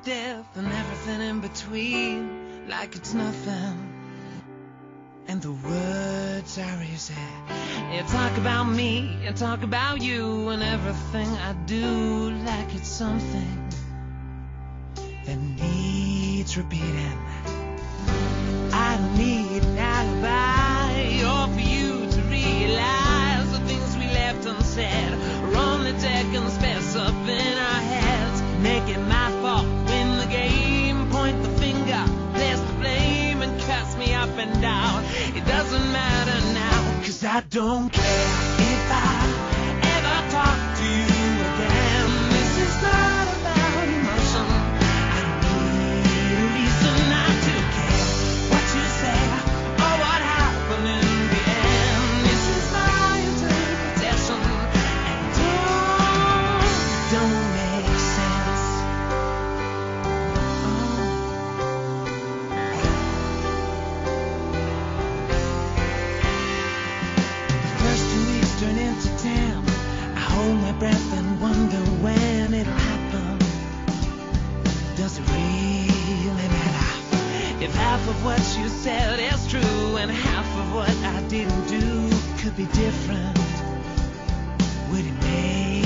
death and everything in between, like it's nothing. And the words are easy. You talk about me, you talk about you, and everything I do, like it's something that needs repeating. I don't need an alibi or for you to realize the things we left unsaid are only taking space up in our heads. Make it my fault, win the game, point the finger, place the blame, and cuss me up and down. It doesn't matter now, 'cause I don't care if I ever talk to you again. This is not about emotion. I need a reason not to care what you say or what happened in the end. This is my interpretation, and don't make sense. First 2 weeks turn into 10. I hold my breath and wonder when it'll happen. Does it really matter if half of what you said is true and half of what I didn't do could be different? Would it make